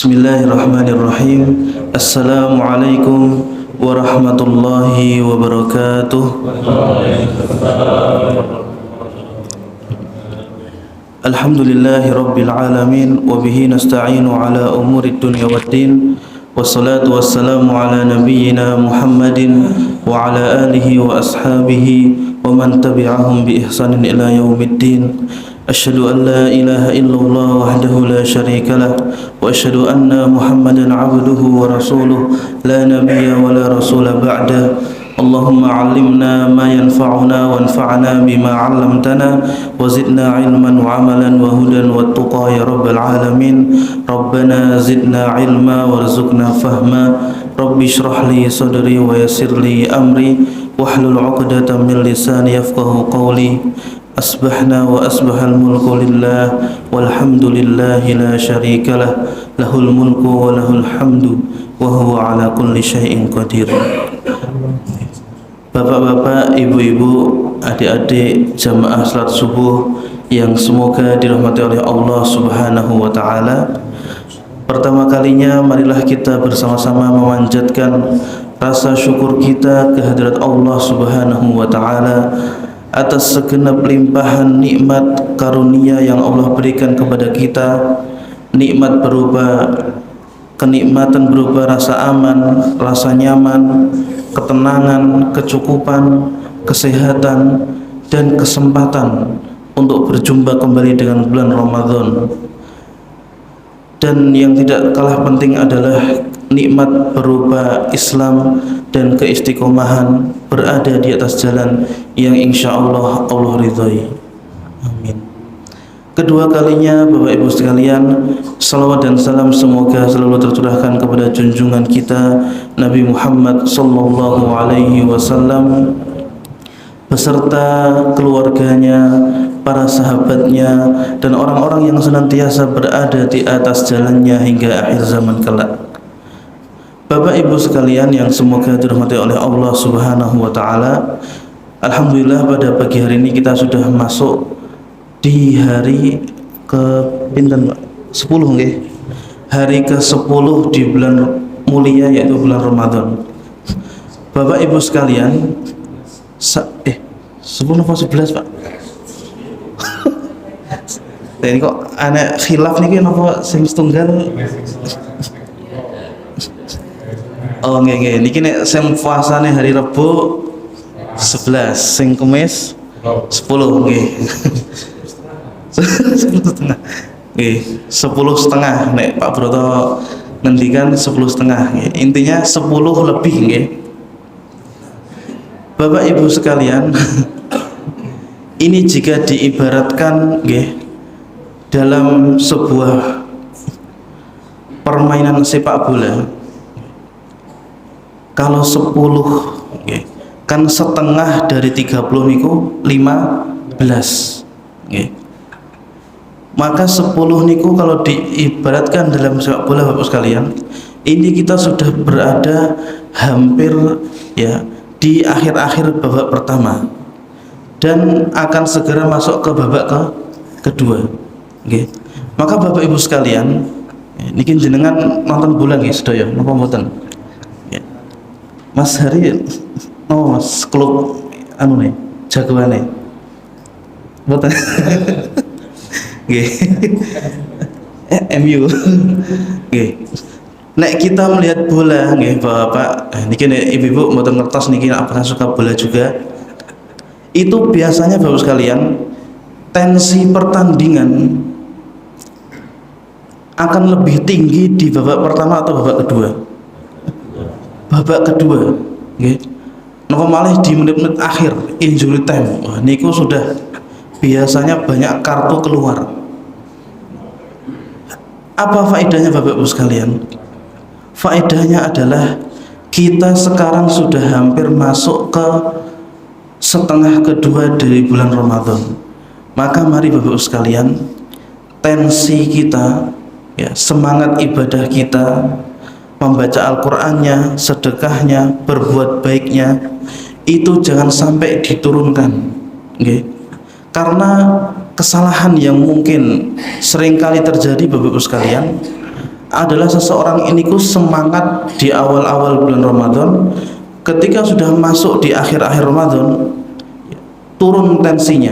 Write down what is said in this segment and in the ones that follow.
Bismillahirrahmanirrahim. Assalamualaikum warahmatullahi wabarakatuh. Alhamdulillahi rabbil alamin. Wabihi nasta'inu ala umuri dunya waddin. Wassalatu wassalamu ala nabiyyina Muhammadin wa ala alihi wa ashabihi wa man tabi'ahum bi ihsanin ila yaumiddin. Asyhadu an la ilaha illallah wahdahu la syarika lah wa asyhadu anna Muhammadan abduhu wa rasuluh la nabiyya wa la rasula ba'da. Allahumma 'allimna ma yanfa'una wanfa'na bima 'allamtana wa zidna 'ilman wa 'amalan wa hudan wa tuqa ya rabbal alamin. Rabbana zidna 'ilma warzuqna fahma. Rabbi shrah li sadri wa yassir li amri wahlul 'uqdatam min lisani yafqahu qawli. Asbahna wa asbahal mulku lillah walhamdulillahi la syarika lah, lahul mulku wa lahul hamdu wa huwa ala kulli syai'in qadir. Bapak-bapak, ibu-ibu, adik-adik jamaah salat subuh yang semoga dirahmati oleh Allah Subhanahu wa taala. Pertama kalinya marilah kita bersama-sama memanjatkan rasa syukur kita kehadirat Allah Subhanahu wa taala atas segenap limpahan nikmat karunia yang Allah berikan kepada kita. Nikmat berupa kenikmatan berupa rasa aman, rasa nyaman, ketenangan, kecukupan, kesehatan, dan kesempatan untuk berjumpa kembali dengan bulan Ramadan. Dan yang tidak kalah penting adalah nikmat berupa Islam dan keistiqomahan berada di atas jalan yang insya Allah Allah ridhai. Amin. Kedua kalinya Bapak Ibu sekalian, salawat dan salam semoga selalu tercurahkan kepada junjungan kita Nabi Muhammad sallallahu alaihi wasallam beserta keluarganya, para sahabatnya, dan orang-orang yang senantiasa berada di atas jalannya hingga akhir zaman kelak. Bapak Ibu sekalian yang semoga dirahmati oleh Allah Subhanahu wa taala. Alhamdulillah pada pagi hari ini kita sudah masuk di hari ke pinten Pak? 10 nggih. Hari ke-10 di bulan mulia yaitu bulan Ramadan. Bapak Ibu sekalian, 10 apa 11 Pak? Ini kok aneh khilaf niki napa sing setunggal? Oh nggih, niki nek sing puasane hari Rebo 11, sing Kamis 10 nggih. 10,5. Nggih, 10,5 nek Pak Broto ngendikan 10,5 nggih. Intinya 10 lebih nggih. Bapak Ibu sekalian, ini jika diibaratkan nggih dalam sebuah permainan sepak bola, kalau 10 okay, kan setengah dari 30 niku 15 okay. Maka 10 niku kalau diibaratkan dalam sepak bola Bapak sekalian, ini kita sudah berada hampir ya di akhir-akhir babak pertama dan akan segera masuk ke babak kedua okay. Maka Bapak Ibu sekalian, niki jenengan nonton bola nggih sedaya napa mboten? Mas Hari, oh Mas klub anu nih, jagoane. Mboten. Nggih. MU. Nggih. Nek kita melihat bola nggih Bapak, niki nek ibu-ibu mboten ngertos niki apakah suka bola juga. Itu biasanya Bapak sekalian, tensi pertandingan akan lebih tinggi di babak pertama atau babak kedua? Babak kedua, nggih. Napa malih di menit-menit akhir injury time. Wah, niku sudah biasanya banyak kartu keluar. Apa faedahnya Bapak Ibu sekalian? Faedahnya adalah kita sekarang sudah hampir masuk ke setengah kedua dari bulan Ramadan. Maka mari Bapak Ibu sekalian, tensi kita ya, semangat ibadah kita, membaca Al-Qur'annya, sedekahnya, berbuat baiknya, itu jangan sampai diturunkan, okay? Karena kesalahan yang mungkin seringkali terjadi Bapak Ibu sekalian adalah seseorang ini ku semangat di awal-awal bulan Ramadan, ketika sudah masuk di akhir-akhir Ramadan turun tensinya.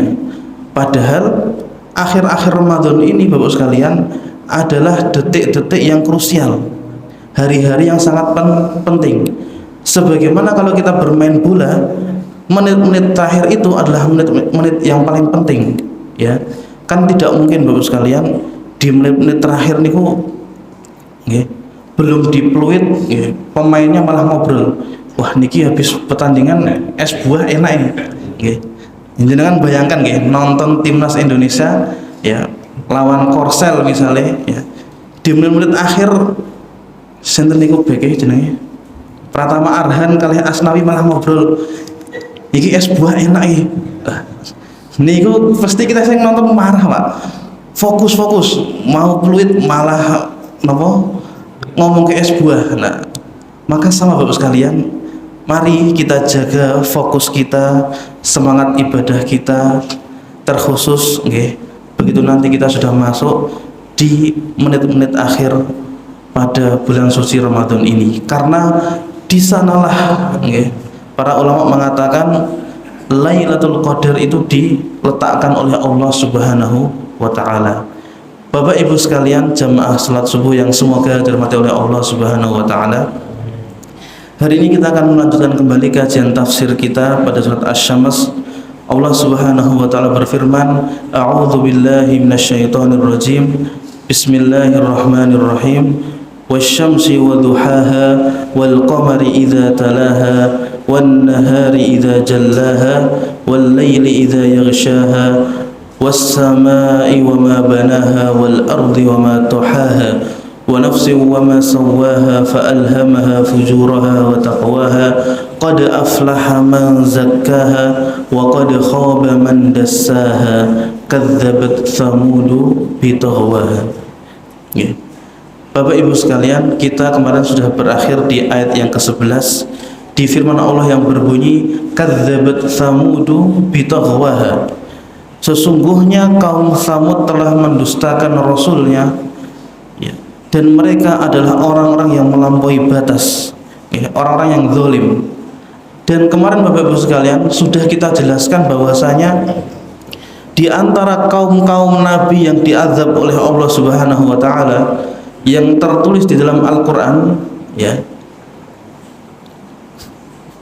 Padahal akhir-akhir Ramadan ini Bapak sekalian adalah detik-detik yang krusial, hari-hari yang sangat penting. Sebagaimana kalau kita bermain bola, menit-menit terakhir itu adalah menit-menit yang paling penting, ya. Kan tidak mungkin Bapak sekalian di menit-menit terakhir niku nggih belum dipeluit nggih, pemainnya malah ngobrol, wah niki habis pertandingan es buah enak ini nggih. Jenengan bayangkan nggih nonton timnas Indonesia ya lawan Korsel misalnya ya, di menit-menit akhir sinten niku beke jenenge Pratama Arhan kalih Asnawi malah ngobrol, iki es buah enak iki. Niku pasti kita sing nonton marah Pak, fokus mau peluit malah napa ngomong ke es buah. Nah maka sama Bapak sekalian, mari kita jaga fokus kita, semangat ibadah kita terkhusus nggih. Begitu nanti kita sudah masuk di menit-menit akhir pada bulan suci Ramadan ini, karena di sanalah nggih para ulama mengatakan Lailatul Qadar itu diletakkan oleh Allah Subhanahu wa taala. Bapak Ibu sekalian jamaah salat subuh yang semoga dirahmati oleh Allah Subhanahu wa taala. Hari ini kita akan melanjutkan kembali kajian tafsir kita pada surat Asy-Syams. Allah Subhanahu wa taala berfirman, A'udzu billahi minasyaitonir rajim. Bismillahirrahmanirrahim. Wasyamsi waduhaha wal qamari idza talaha wan nahari idza jallaha wal laili idza yaghshaha was samai wama banaha wal ardi wama tuhaha wa nafsin wama sawwaha fa alhamaha fujuraha wa taqwaha qad aflaha man zakkaha wa qad khaba man dassaha kadzabat thamudu bitaghwaha. Bapak Ibu sekalian, kita kemarin sudah berakhir di ayat yang ke-11 di firman Allah yang berbunyi kadzabat thamudu bitaghwaha. Sesungguhnya kaum Tsamud telah mendustakan rasulnya ya, dan mereka adalah orang-orang yang melampaui batas ya, orang-orang yang zalim. Dan kemarin Bapak Ibu sekalian sudah kita jelaskan bahwasanya di antara kaum-kaum nabi yang diazab oleh Allah Subhanahu wa taala yang tertulis di dalam Al-Qur'an ya,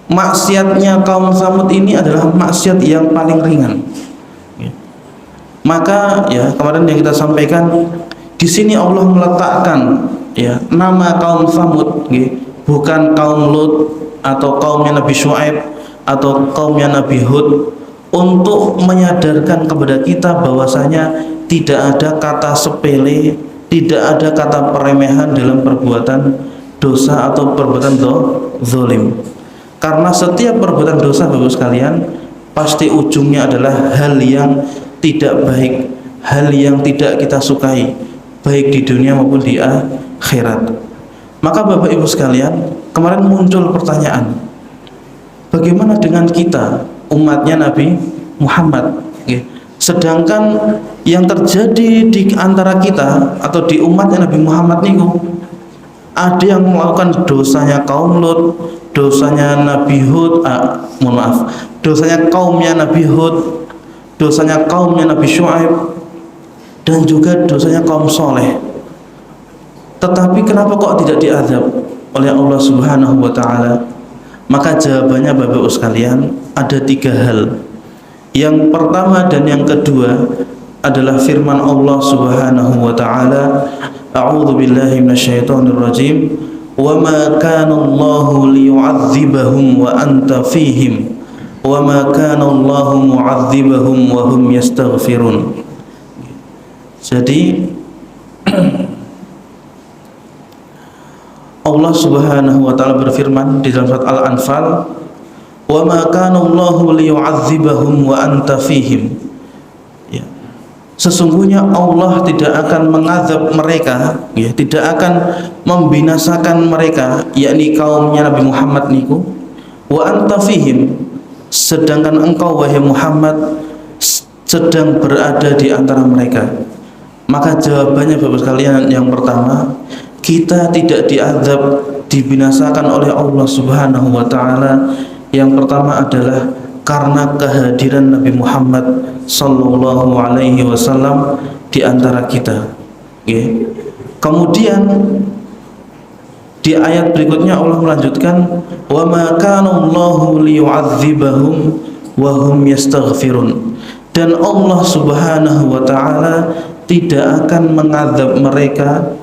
maksiatnya kaum Tsamud ini adalah maksiat yang paling ringan. Maka ya kemarin yang kita sampaikan di sini Allah meletakkan ya nama kaum Tsamud bukan kaum Lut atau kaumnya Nabi Syuaib atau kaumnya Nabi Hud, untuk menyadarkan kepada kita bahwasanya tidak ada kata sepele, tidak ada kata peremehan dalam perbuatan dosa atau perbuatan zalim. Karena setiap perbuatan dosa Bapak sekalian pasti ujungnya adalah hal yang tidak baik, hal yang tidak kita sukai, baik di dunia maupun di akhirat. Maka Bapak Ibu sekalian, kemarin muncul pertanyaan, bagaimana dengan kita, umatnya Nabi Muhammad? Sedangkan yang terjadi di antara kita atau di umatnya Nabi Muhammad niku, ada yang melakukan dosanya kaum Lut, dosanya Nabi Hud, dosanya kaumnya Nabi Hud, dosanya kaumnya Nabi Syuaib, dan juga dosanya kaum soleh. Tetapi kenapa kok tidak diazab oleh Allah Subhanahu wa taala? Maka jawabannya Bapak Ibu sekalian ada 3 hal. Yang pertama dan yang kedua adalah firman Allah Subhanahu wa taala, A'udzu billahi minasyaitonir rajim. Wa ma kana Allahu liyu'adzibahum wa anta fihim wa ma kana Allahu mu'adzibahum wa hum yastaghfirun. Jadi Allah Subhanahu wa taala berfirman di dalam surat Al-Anfal, wa ma kana Allahu liyu'adzibahum wa anta fihim. Ya. Sesungguhnya Allah tidak akan mengazab mereka, ya, tidak akan membinasakan mereka, yakni kaumnya Nabi Muhammad niku, wa anta fihim, sedangkan engkau wahai Muhammad sedang berada di antara mereka. Maka jawabannya Bapak sekalian yang pertama, kita tidak diazab, dibinasakan oleh Allah Subhanahu wa taala, yang pertama adalah karena kehadiran Nabi Muhammad sallallahu alaihi wasallam di antara kita. Kemudian di ayat berikutnya Allah melanjutkan, wa ma kana Allahu liyu'adzibahum wa hum yastaghfirun, dan Allah Subhanahu wa taala tidak akan mengazab mereka,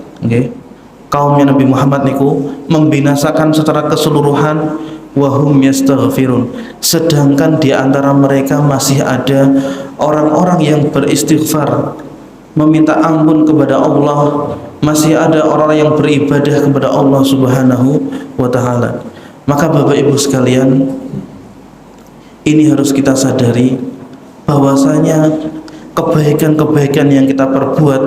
kaumnya Nabi Muhammad niku, membinasakan secara keseluruhan, wahum yastaghfirun, sedangkan di antara mereka masih ada orang-orang yang beristighfar, meminta ampun kepada Allah, masih ada orang yang beribadah kepada Allah Subhanahu wa taala. Maka Bapak Ibu sekalian, ini harus kita sadari bahwasanya kebaikan-kebaikan yang kita perbuat,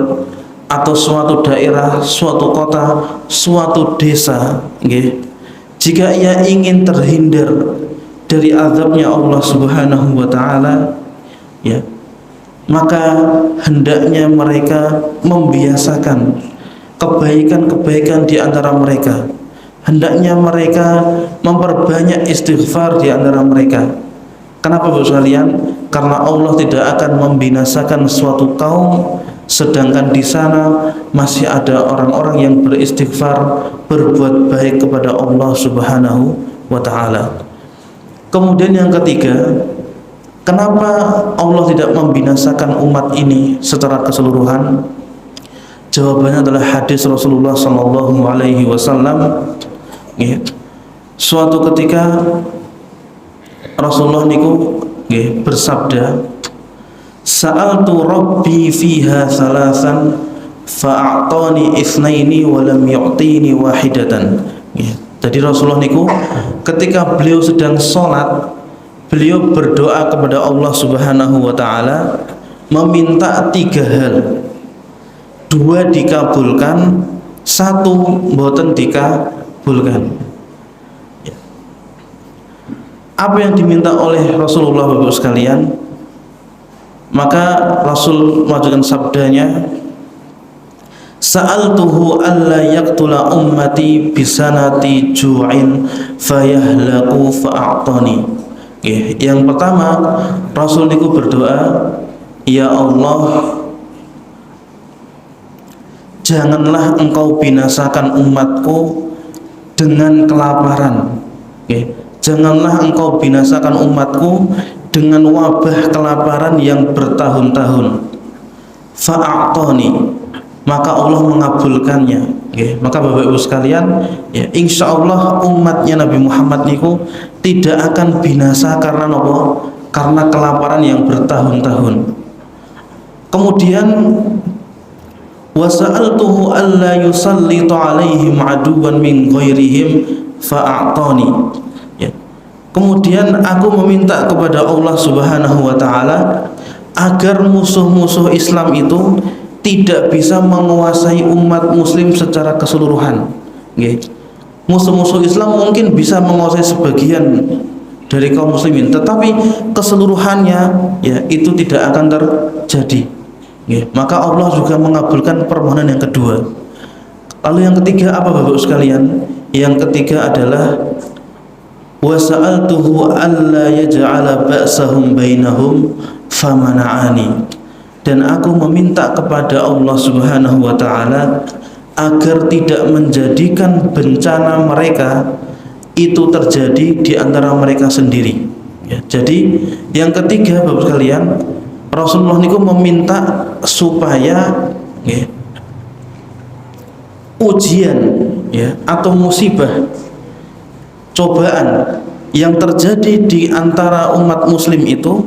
atau suatu daerah, suatu kota, suatu desa, jika ia ingin terhindar dari azabnya Allah Subhanahu wa taala, maka hendaknya mereka membiasakan kebaikan-kebaikan di antara mereka. Hendaknya mereka memperbanyak istighfar di antara mereka. Kenapa Bapak sekalian? Karena Allah tidak akan membinasakan suatu kaum sedangkan di sana masih ada orang-orang yang beristighfar, berbuat baik kepada Allah Subhanahu wa taala. Kemudian yang ketiga, kenapa Allah tidak membinasakan umat ini secara keseluruhan? Jawabannya adalah hadis Rasulullah sallallahu alaihi wasallam. Suatu ketika Rasulullah niku bersabda, sa'altu rabbi fiha thalathan fa'a'tani itsnaini wa lam yu'tini wahidatan. Jadi Rasulullah niku ketika beliau sedang sholat, beliau berdoa kepada Allah Subhanahu wa taala, meminta 3 hal. 2 dikabulkan, 1 mboten dikabulkan. Apa yang diminta oleh Rasulullah Bapak sekalian? Maka Rasul mengajukan sabdanya, sa'altuhu alla yaqtula ummati bisanati ju'in fayahlaku fa'a'tani. Yang pertama, Rasul niku berdoa, ya Allah, janganlah engkau binasakan umatku dengan kelaparan. Janganlah engkau binasakan umatku dengan wabah kelaparan yang bertahun-tahun. Fa'a'tani, maka Allah mengabulkannya. Maka Bapak Ibu sekalian, insya Allah umatnya Nabi Muhammad niku tidak akan binasa karena apa? Karena kelaparan yang bertahun-tahun. Kemudian wasa'altuhu alla yusallitu alaihim aduwan min ghairihim fa'a'tani. Kemudian aku meminta kepada Allah Subhanahu wa taala agar musuh-musuh Islam itu tidak bisa menguasai umat muslim secara keseluruhan. Musuh-musuh Islam mungkin bisa menguasai sebagian dari kaum muslimin, tetapi keseluruhannya itu tidak akan terjadi. Maka Allah juga mengabulkan permohonan yang kedua. Lalu yang ketiga apa Bapak sekalian? Yang ketiga adalah wasa'altuhu alla yaj'ala ba'sahum bainahum famana'ani, dan aku meminta kepada Allah Subhanahu wa taala agar tidak menjadikan bencana mereka itu terjadi di antara mereka sendiri. Jadi yang ketiga Bapak sekalian, Rasulullah niku meminta supaya ujian atau musibah, cobaan yang terjadi di antara umat muslim itu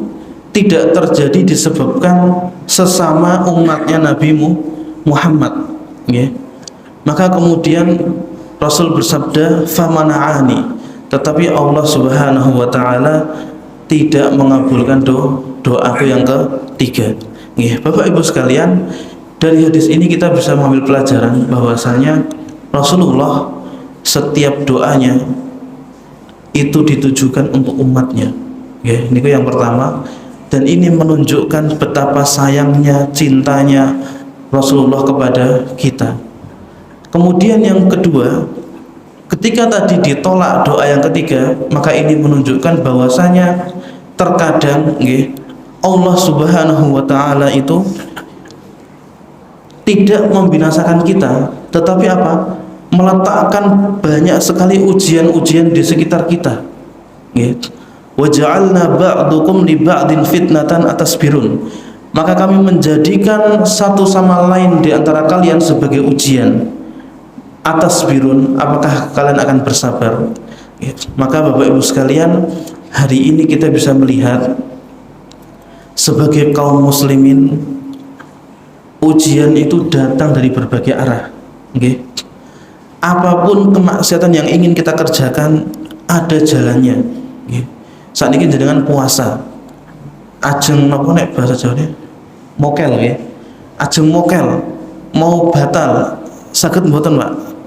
tidak terjadi disebabkan sesama umatnya Nabi Muhammad. Maka kemudian Rasul bersabda famana'ani, tetapi Allah Subhanahu wa taala tidak mengabulkan doaku yang ketiga. Bapak Ibu sekalian, dari hadis ini kita bisa mengambil pelajaran bahwasanya Rasulullah setiap doanya itu ditujukan untuk umatnya. Ini yang pertama, dan ini menunjukkan betapa sayangnya, cintanya Rasulullah kepada kita. Kemudian yang kedua, ketika tadi ditolak doa yang ketiga, maka ini menunjukkan bahwasanya terkadang Allah Subhanahu wa taala itu tidak membinasakan kita, tetapi apa? Meletakkan banyak sekali ujian-ujian di sekitar kita. Wa ja'alna ba'dukum li ba'din fitnatan atasbirun. Maka kami menjadikan satu sama lain di antara kalian sebagai ujian. Atasbirun, apakah kalian akan bersabar? Maka Bapak Ibu sekalian, hari ini kita bisa melihat sebagai kaum muslimin, ujian itu datang dari berbagai arah. Apapun kemaksiatan yang ingin kita kerjakan, ada jalannya. Saat ini dengan puasa, ajeng apa nek bahasa Jawa mokel ajeng mokel mau batal, saged mboten Pak?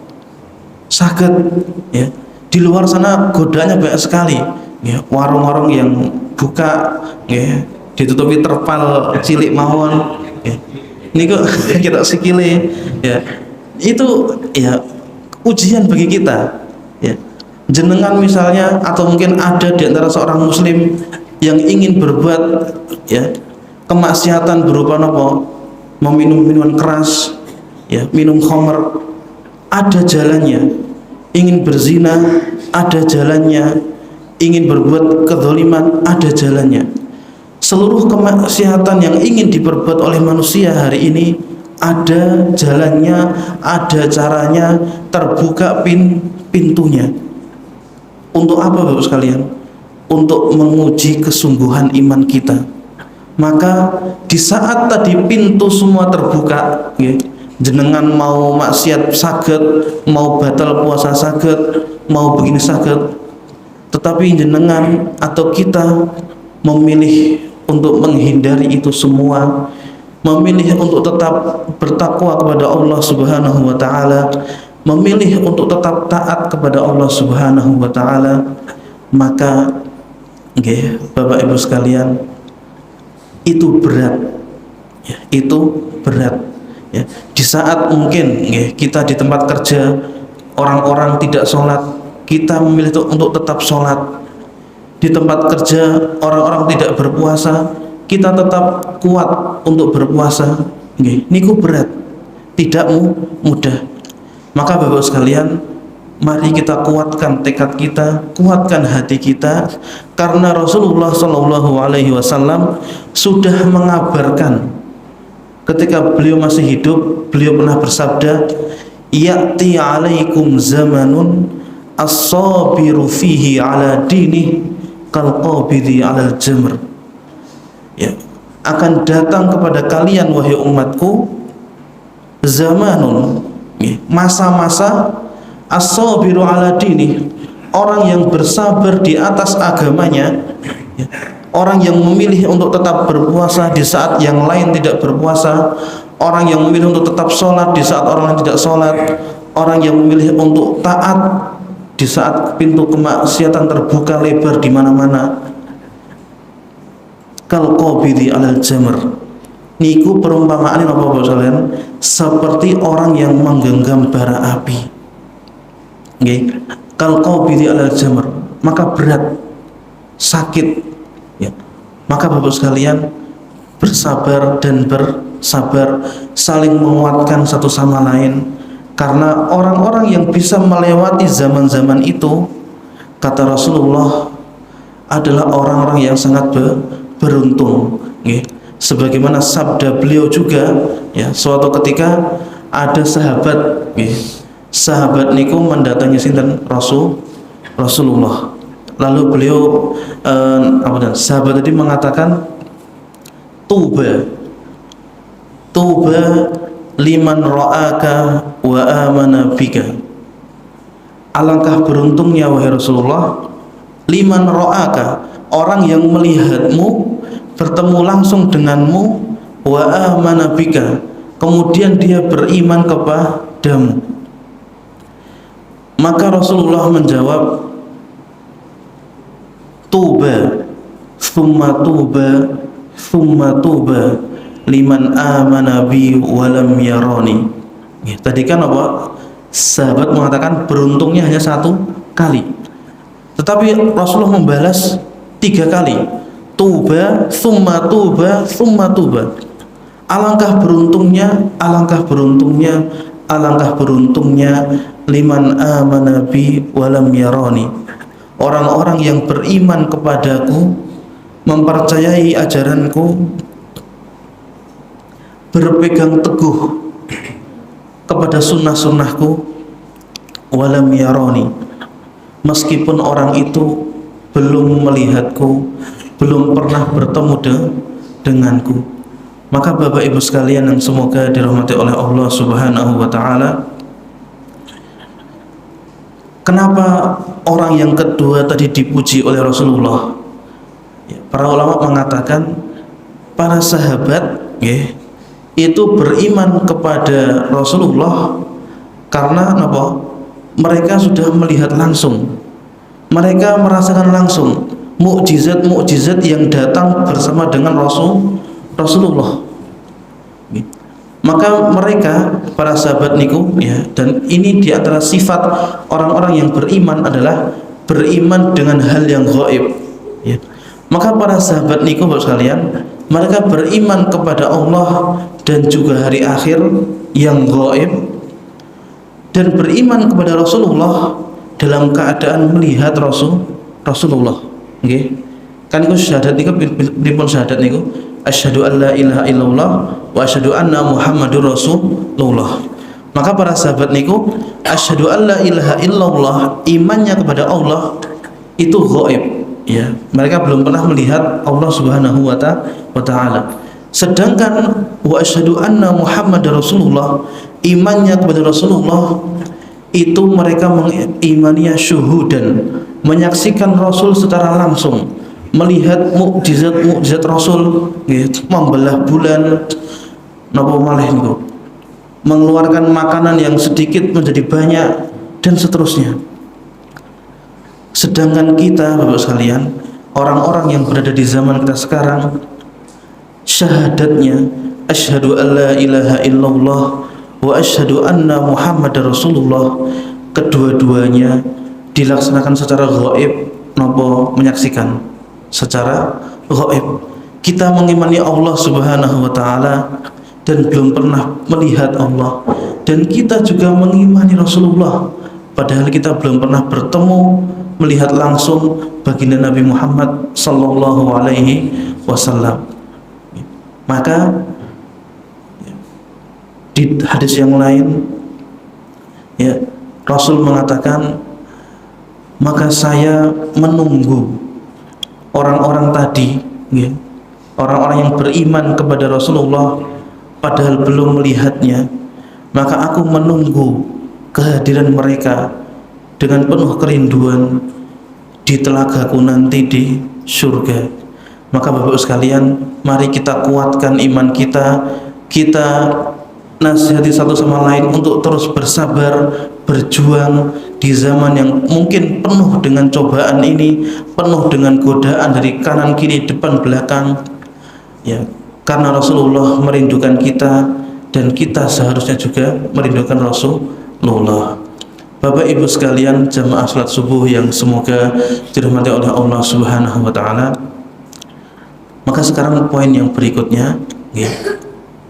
Saged ya. Di luar sana godaannya banyak sekali ya, warung-warung yang buka ya, ditutupi terpal cilik mawon ya. Niku kita sikile ya. Itu ya ujian bagi kita ya. Jenengan misalnya, atau mungkin ada di antara seorang muslim yang ingin berbuat ya kemaksiatan berupa apa? Meminum minuman keras ya, minum khamr, ada jalannya. Ingin berzina, ada jalannya. Ingin berbuat kezaliman, ada jalannya. Seluruh kemaksiatan yang ingin diperbuat oleh manusia hari ini ada jalannya, ada caranya, terbuka pintunya. Untuk apa Bapak sekalian? Untuk menguji kesungguhan iman kita. Maka di saat tadi pintu semua terbuka ya, jenengan mau maksiat saged, mau batal puasa saged, mau begini saged, tetapi jenengan atau kita memilih untuk menghindari itu semua, memilih untuk tetap bertakwa kepada Allah Subhanahu wa taala, memilih untuk tetap taat kepada Allah Subhanahu wa taala, maka Bapak Ibu sekalian, itu berat ya, itu berat ya. Di saat mungkin kita di tempat kerja orang-orang tidak sholat, kita memilih untuk tetap sholat. Di tempat kerja orang-orang tidak berpuasa, kita tetap kuat untuk berpuasa. Niku berat, tidak mudah. Maka Bapak sekalian, mari kita kuatkan tekad kita, kuatkan hati kita, karena Rasulullah SAW sudah mengabarkan ketika beliau masih hidup. Beliau pernah bersabda, ya'ti alaikum zamanun as-sabiru fihi ala dinih kal qabidi ala jamr. Ya, akan datang kepada kalian wahai umatku zamanun, masa-masa as-sabiru ala dinih, orang yang bersabar di atas agamanya ya. Orang yang memilih untuk tetap berpuasa di saat yang lain tidak berpuasa, orang yang memilih untuk tetap sholat di saat orang lain tidak sholat, orang yang memilih untuk taat di saat pintu kemaksiatan terbuka lebar di mana-mana. Kal qabidi alal jamr, niku perumpamaan apa Bapak sekalian? Seperti orang yang menggenggam bara api. Kal qabidi alal jamr, maka berat, sakit ya. Maka Bapak sekalian, bersabar dan bersabar, saling menguatkan satu sama lain, karena orang-orang yang bisa melewati zaman-zaman itu, kata Rasulullah, adalah orang-orang yang sangat beruntung ya. Sebagaimana sabda beliau juga ya, suatu ketika ada sahabat ya, sahabat niku mendatangi sinten Rasulullah. Lalu beliau sahabat tadi mengatakan, tuba liman ra'aka wa amana bika. Alangkah beruntungnya wahai Rasulullah, liman ra'aka, orang yang melihatmu, bertemu langsung denganmu, wa amana bika, kemudian dia beriman kepadamu. Maka Rasulullah menjawab, tuba thumma tuba thumma tuba liman amana bi walam yarani ya. Tadi kan apa? Sahabat mengatakan beruntungnya hanya 1 kali, tetapi Rasulullah membalas 3 kali. Tuba, summa tuba, summa tuba. Alangkah beruntungnya, alangkah beruntungnya, alangkah beruntungnya liman amana bi walam yarani. Orang-orang yang beriman kepadaku, mempercayai ajaranku, berpegang teguh kepada sunnah-sunnahku, walam yarani, meskipun orang itu belum melihatku, belum pernah bertemu denganku. Maka Bapak Ibu sekalian yang semoga dirahmati oleh Allah Subhanahu wa taala, kenapa orang yang kedua tadi dipuji oleh Rasulullah? Para ulama mengatakan para sahabat itu beriman kepada Rasulullah karena apa? Mereka sudah melihat langsung, mereka merasakan langsung mukjizat-mukjizat yang datang bersama dengan Rasulullah. Maka mereka para sahabat niku dan ini di antara sifat orang-orang yang beriman adalah beriman dengan hal yang gaib. Maka para sahabat niku Bapak sekalian, mereka beriman kepada Allah dan juga hari akhir yang gaib, dan beriman kepada Rasulullah dalam keadaan melihat Rasulullah. Kan iku syahadat niku pripun syahadat niku? Asyhadu an la ilaha illallah wa asyhadu anna Muhammadur Rasulullah. Maka para sahabat niku asyhadu an la ilaha illallah, imannya kepada Allah itu gaib, mereka belum pernah melihat Allah Subhanahu wa taala. Sedangkan wa asyhadu anna Muhammadar Rasulullah, imannya kepada Rasulullah itu mereka mengimaninya syuhudan, menyaksikan Rasul secara langsung, melihat mukjizat-mukjizat Rasul, membelah bulan, napa malih niku, mengeluarkan makanan yang sedikit menjadi banyak dan seterusnya. Sedangkan kita Bapak sekalian, orang-orang yang berada di zaman kita sekarang, syahadatnya asyhadu an la ilaha illallah wa asyhadu anna Muhammadar Rasulullah, kedua-duanya dilaksanakan secara gaib, napa menyaksikan secara gaib. Kita mengimani Allah Subhanahu wa taala dan belum pernah melihat Allah, dan kita juga mengimani Rasulullah padahal kita belum pernah bertemu melihat langsung baginda Nabi Muhammad sallallahu alaihi wasallam. Maka di hadis yang lain Rasul mengatakan, maka saya menunggu orang-orang tadi, orang-orang yang beriman kepada Rasulullah padahal belum melihatnya, maka aku menunggu kehadiran mereka dengan penuh kerinduan di telagaku nanti di surga. Maka Bapak sekalian, mari kita kuatkan iman kita, kita nasihati satu sama lain untuk terus bersabar, berjuang di zaman yang mungkin penuh dengan cobaan ini, penuh dengan godaan dari kanan kiri depan belakang, karena Rasulullah merindukan kita dan kita seharusnya juga merindukan Rasulullah. Bapak Ibu sekalian, jamaah salat subuh yang semoga dirahmati oleh Allah Subhanahu wa taala. Maka sekarang poin yang berikutnya,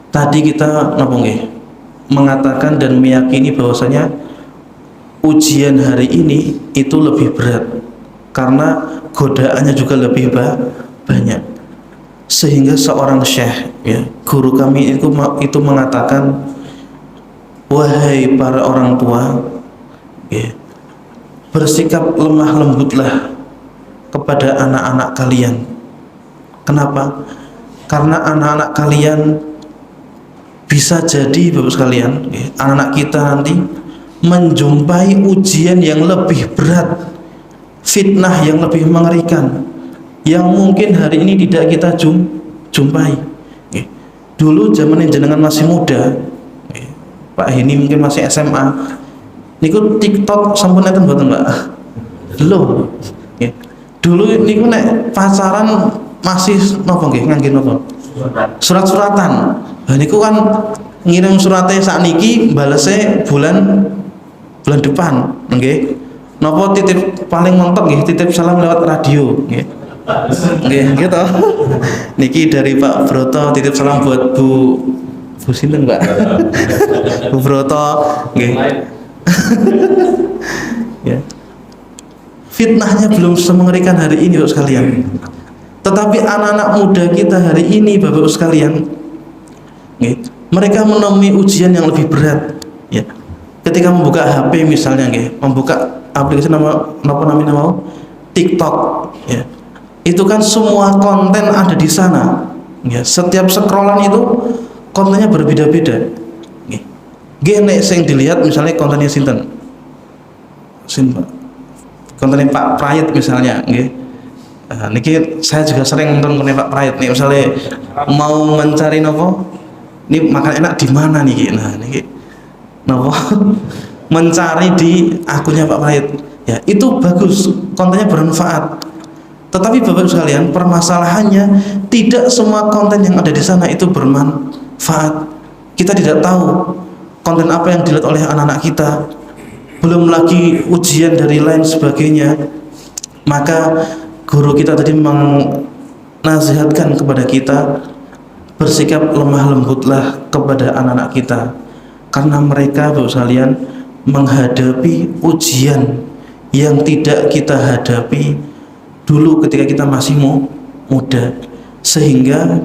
tadi kita mengatakan dan meyakini bahwasanya ujian hari ini itu lebih berat karena godaannya juga lebih banyak, sehingga seorang syekh, guru kami itu mengatakan, wahai para orang tua, bersikap lemah lembutlah kepada anak-anak kalian. Kenapa? Karena anak-anak kalian bisa jadi Bapak sekalian, anak-anak kita nanti menjumpai ujian yang lebih berat, fitnah yang lebih mengerikan, yang mungkin hari ini tidak kita jumpai. Dulu zaman jenengan masih muda, Pak ini mungkin masih SMA, niku TikTok sampun enten mboten Mbak? Belum. Dulu niku nek pacaran masih ngangge napa? Surat-suratan. Lah niku kan ngirim suratnya sakniki balese bulan bulan depan, nggih. Napa titip paling mentok nggih titip salam lewat radio, nggih. Nggih, gitu. Niki dari Pak Broto titip salam buat Bu sinten, Pak? Bu Broto, nggih. Ya. Fitnahnya belum semengerikan hari ini, Bapak sekalian. Tetapi anak-anak muda kita hari ini, Bapak sekalian, nggih, mereka menemui ujian yang lebih berat, ya. Ketika membuka HP misalnya, nggih, membuka aplikasi namanya mau TikTok, ya. Itu kan semua konten ada di sana, ya. Setiap scrollan itu kontennya berbeda-beda, nggih. Nek sing dilihat misalnya kontennya sinten? Kontennya Pak Prayit misalnya, nggih. Nah, niki saya juga sering nonton konten Pak Prayit nih, misalnya mau mencari nopo, ini makan enak di mana nih? Nah, niki nopo mencari di akunnya Pak Prayit, ya itu bagus, kontennya bermanfaat. Tetapi Bapak sekalian, permasalahannya tidak semua konten yang ada di sana itu bermanfaat. Kita tidak tahu konten apa yang dilihat oleh anak-anak kita, belum lagi ujian dari lain sebagainya. Maka guru kita tadi menasihatkan kepada kita, bersikap lemah lembutlah kepada anak-anak kita, karena mereka Bapak sekalian menghadapi ujian yang tidak kita hadapi dulu ketika kita masih muda. Sehingga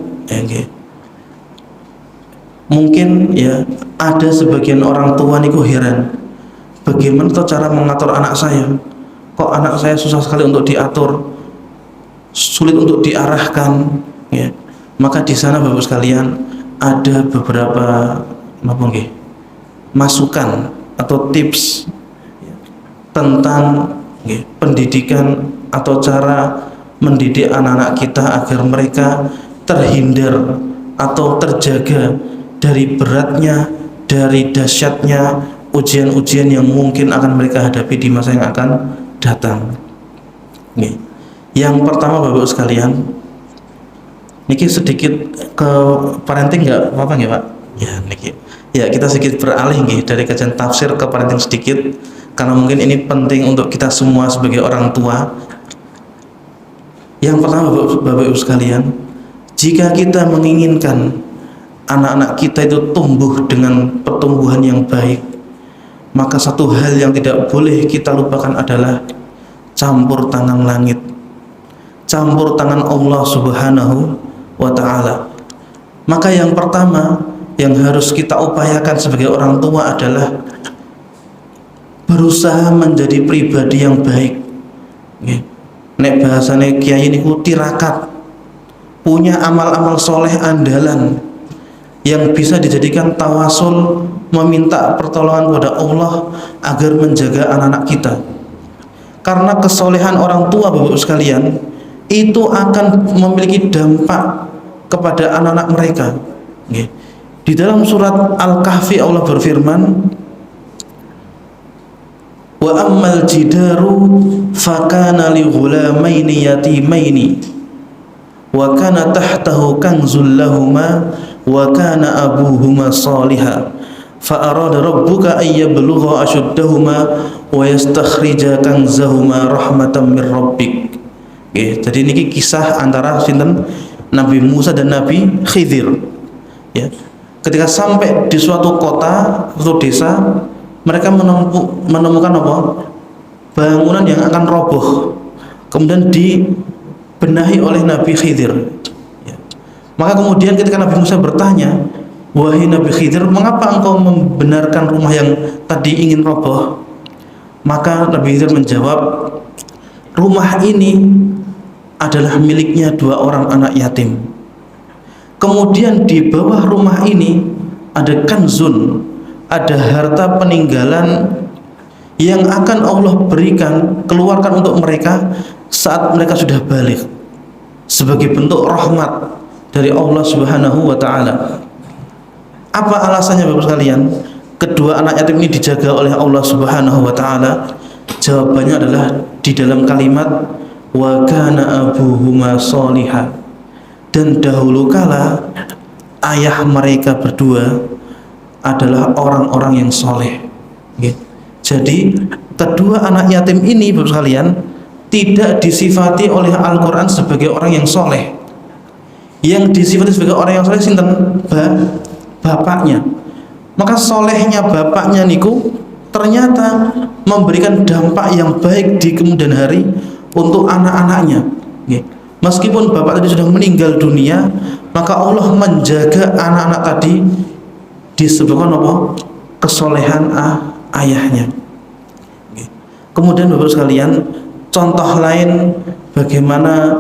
mungkin ya ada sebagian orang tua niku heran, bagaimana tuh cara mengatur anak saya, kok anak saya susah sekali untuk diatur, sulit untuk diarahkan, ya. Maka di sana Bapak sekalian ada beberapa masukan atau tips, ya, tentang pendidikan atau cara mendidik anak-anak kita agar mereka terhindar atau terjaga dari beratnya, dari dahsyatnya ujian-ujian yang mungkin akan mereka hadapi di masa yang akan datang. Yang pertama Bapak sekalian, niki sedikit ke parenting nggak apa-apa nggih Pak? Ya niki. Ya kita sedikit beralih nggih dari kajian tafsir ke parenting sedikit, karena mungkin ini penting untuk kita semua sebagai orang tua. Yang pertama Bapak Ibu sekalian, jika kita menginginkan anak-anak kita itu tumbuh dengan pertumbuhan yang baik, maka satu hal yang tidak boleh kita lupakan adalah campur tangan langit, campur tangan Allah Subhanahu wa ta'ala. Maka yang pertama yang harus kita upayakan sebagai orang tua adalah berusaha menjadi pribadi yang baik. Nek bahasane kiai niku tirakat, punya amal-amal soleh andalan yang bisa dijadikan tawasul, meminta pertolongan kepada Allah agar menjaga anak-anak kita. Karena kesolehan orang tua Bapak sekalian itu akan memiliki dampak kepada anak-anak mereka. Di dalam surat Al-Kahfi Allah berfirman, wa ammal jidaru fakana li ghulamaini yatimaini wa kana tahtahu kanzul lahuma wa kana abuhuma salihah fa arada rabbuka ay yablugha ashuddahuma wa yastakhrija kanzahuma rahmatan min rabbik. Jadi niki kisah antara sinten Nabi Musa dan Nabi Khidir, ya. Ketika sampai di suatu kota atau desa, mereka menemukan apa? Bangunan yang akan roboh, kemudian dibenahi oleh Nabi Khidir, ya. Maka kemudian ketika Nabi Musa bertanya, wahai Nabi Khidir, mengapa engkau membenarkan rumah yang tadi ingin roboh? Maka Nabi Khidir menjawab, rumah ini adalah miliknya dua orang anak yatim. Kemudian di bawah rumah ini ada kanzun, ada harta peninggalan yang akan Allah berikan, keluarkan untuk mereka saat mereka sudah balik, sebagai bentuk rahmat dari Allah Subhanahu wa ta'ala. Apa alasannya Bapak sekalian kedua anak yatim ini dijaga oleh Allah Subhanahu wa ta'ala? Jawabannya adalah di dalam kalimat wa kana abuhuma sholihah, dan dahulu kala ayah mereka berdua adalah orang-orang yang soleh. Jadi kedua anak yatim ini Bapak sekalian tidak disifati oleh Al-Quran sebagai orang yang soleh. Yang disifati sebagai orang yang soleh sinten? Bapaknya. Maka solehnya bapaknya niku ternyata memberikan dampak yang baik di kemudian hari untuk anak-anaknya. Meskipun bapak tadi sudah meninggal dunia, maka Allah menjaga anak-anak tadi disebabkan apa? Kesolehan ayahnya. Kemudian Bapak sekalian, contoh lain bagaimana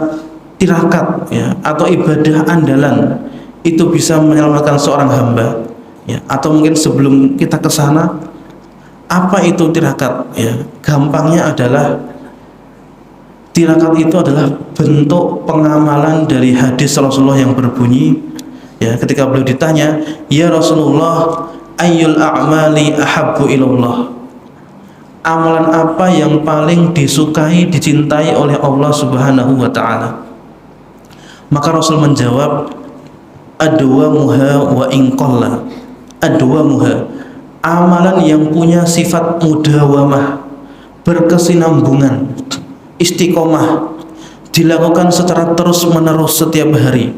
tirakat ya, atau ibadah andalan itu bisa menyelamatkan seorang hamba ya. Atau mungkin sebelum kita ke sana, apa itu tirakat ya? Gampangnya adalah tirakat itu adalah bentuk pengamalan dari hadis Rasulullah yang berbunyi ya, ketika beliau ditanya, "Ya Rasulullah, ayyul a'mali ahabbu ilallah?" Amalan apa yang paling disukai, dicintai oleh Allah Subhanahu wa taala? Maka Rasul menjawab, adwamuha wa in qalla. Adwamuha, amalan yang punya sifat mudawamah, berkesinambungan, istiqomah, dilakukan secara terus menerus setiap hari.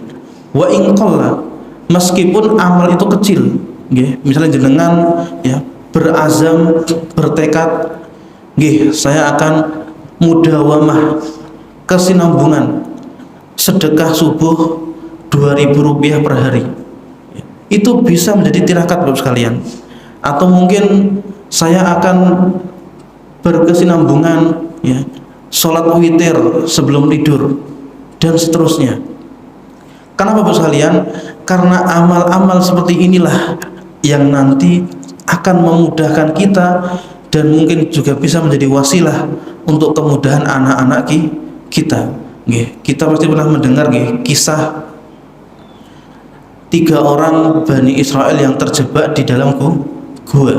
Wa in qalla, meskipun amal itu kecil, misalnya jenengan ya berazam, bertekad, saya akan mudawamah, kesinambungan, sedekah subuh 2.000 rupiah per hari. Itu bisa menjadi tirakat Bapak sekalian. Atau mungkin saya akan berkesinambungan ya, sholat witir sebelum tidur dan seterusnya. Kenapa Bapak sekalian? Karena amal-amal seperti inilah yang nanti akan memudahkan kita dan mungkin juga bisa menjadi wasilah untuk kemudahan anak-anak kita. Kita pasti pernah mendengar kisah 3 orang Bani Israel yang terjebak di dalam gua.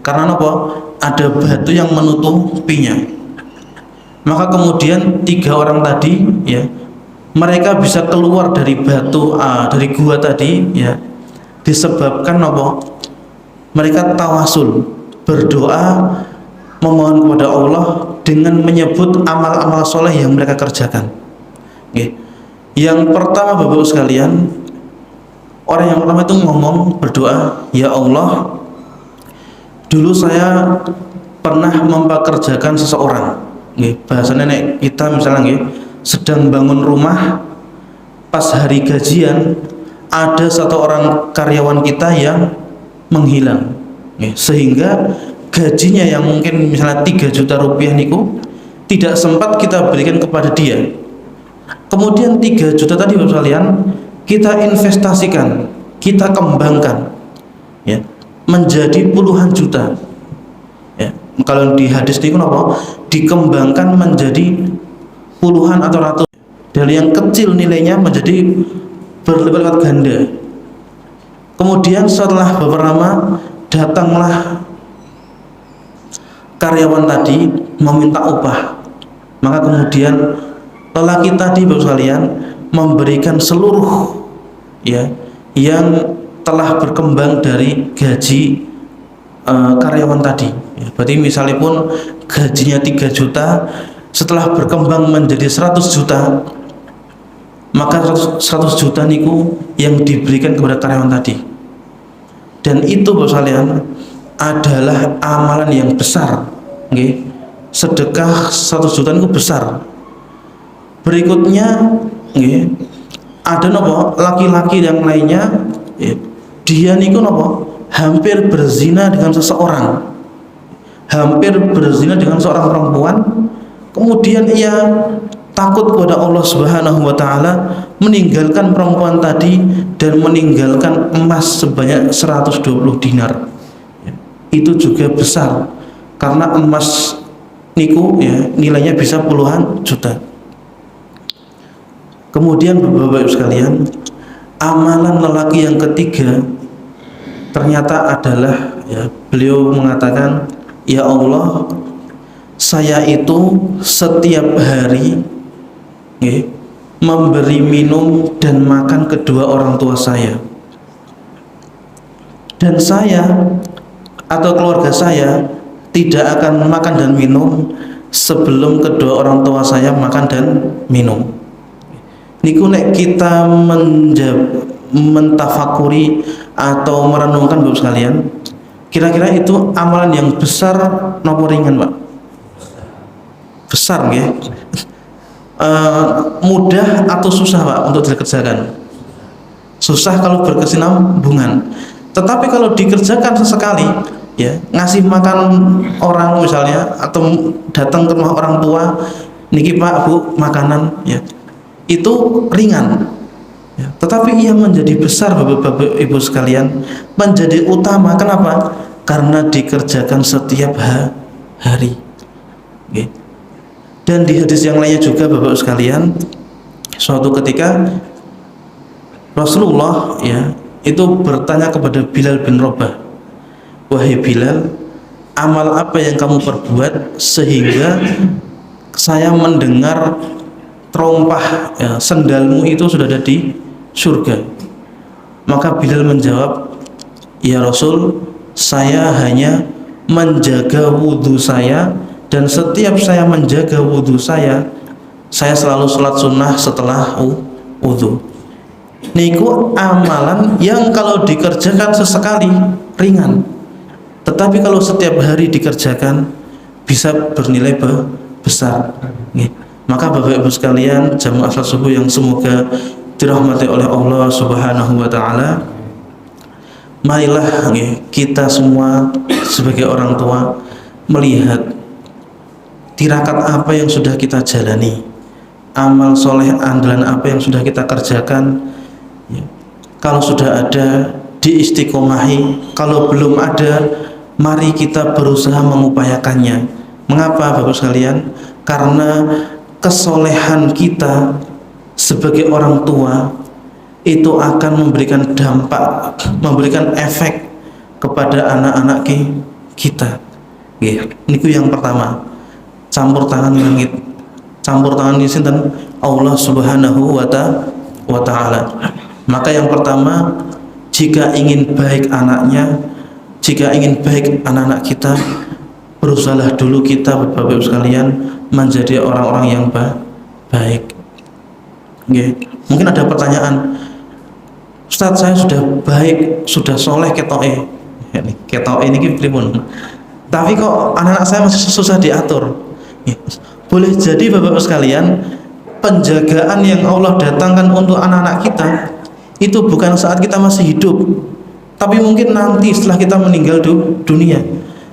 Karena apa? Ada batu yang menutupinya. Maka kemudian 3 orang tadi ya, mereka bisa keluar dari batu dari gua tadi ya, disebabkan apa? Mereka tawasul, berdoa, memohon kepada Allah dengan menyebut amal-amal soleh yang mereka kerjakan. Yang pertama Bapak sekalian, orang yang pertama itu ngomong, berdoa, "Ya Allah, dulu saya pernah mempekerjakan seseorang." Bahasanya nek kita misalnya sedang bangun rumah, pas hari gajian ada 1 orang karyawan kita yang menghilang, sehingga gajinya yang mungkin misalnya 3 juta rupiah niku tidak sempat kita berikan kepada dia. Kemudian 3 juta tadi Bapak sekalian kita investasikan, kita kembangkan ya, menjadi puluhan juta ya. Kalau di hadis niku apa? Dikembangkan menjadi puluhan atau ratus, dari yang kecil nilainya menjadi berlipat-lipat ganda. Kemudian setelah beberapa lama datanglah karyawan tadi meminta upah. Maka kemudian lelaki tadi Bapak sekalian memberikan seluruh ya yang telah berkembang dari gaji karyawan tadi ya. Berarti misalnya pun gajinya 3 juta, setelah berkembang menjadi 100 juta, maka 100 juta niku yang diberikan kepada karyawan tadi. Dan itu Bapak sekalian adalah amalan yang besar. Sedekah 100 juta itu besar. Berikutnya ada nopo laki-laki yang lainnya, dia niku nopo hampir berzina dengan seseorang, hampir berzina dengan seorang perempuan. Kemudian ia takut kepada Allah Subhanahu wa taala, meninggalkan perempuan tadi dan meninggalkan emas sebanyak 120 dinar. Itu juga besar, karena emas niku ya nilainya bisa puluhan juta. Kemudian Bapak-bapak sekalian, amalan lelaki yang ketiga ternyata adalah ya, beliau mengatakan, "Ya Allah, saya itu setiap hari memberi minum dan makan kedua orang tua saya, dan saya atau keluarga saya tidak akan makan dan minum sebelum kedua orang tua saya makan dan minum. Niku nek kita mentafakuri atau merenungkan Bapak sekalian, kira-kira itu amalan yang besar nopo ringan, Pak? Besar ya. Mudah atau susah Pak untuk dikerjakan? Susah kalau berkesinambungan. Tetapi kalau dikerjakan sesekali, ya, ngasih makan orang misalnya, atau datang ke rumah orang tua, niki Pak Bu makanan, ya, itu ringan, ya. Tetapi ia menjadi besar Bapak Ibu sekalian, menjadi utama. Kenapa? Karena dikerjakan setiap hari. Okay. Dan di hadis yang lainnya juga Bapak sekalian, suatu ketika Rasulullah, ya, itu bertanya kepada Bilal bin Rabah, wahai Bilal, amal apa yang kamu perbuat sehingga saya mendengar terompah, ya, sendalmu itu sudah ada di surga? Maka Bilal menjawab, ya Rasul, saya hanya menjaga wudhu saya, dan setiap saya menjaga wudhu saya selalu sholat sunnah setelah wudhu. Niku amalan yang kalau dikerjakan sesekali ringan, tetapi kalau setiap hari dikerjakan bisa bernilai besar. Maka Bapak Ibu sekalian, jamaah salat subuh yang semoga dirahmati oleh Allah Subhanahu wa taala, marilah kita semua sebagai orang tua melihat tirakat apa yang sudah kita jalani, amal soleh andalan apa yang sudah kita kerjakan. Kalau sudah ada, diistiqomahi. Kalau belum ada, mari kita berusaha mengupayakannya. Mengapa Bapak sekalian? Karena kesolehan kita sebagai orang tua itu akan memberikan dampak, memberikan efek kepada anak-anak kita. Niku yang pertama, campur tangan langit, campur tangan di sinten Allah Subhanahu wa taala. Maka yang pertama, jika ingin baik anaknya, jika ingin baik anak-anak kita, berusahalah dulu kita Bapak Ibu sekalian menjadi orang-orang yang baik. Mungkin ada pertanyaan, Ustaz, saya sudah baik, sudah soleh ketoke ini pripun, tapi kok anak-anak saya masih susah diatur. Boleh jadi Bapak Ibu sekalian, penjagaan yang Allah datangkan untuk anak-anak kita itu bukan saat kita masih hidup, tapi mungkin nanti setelah kita meninggal dunia.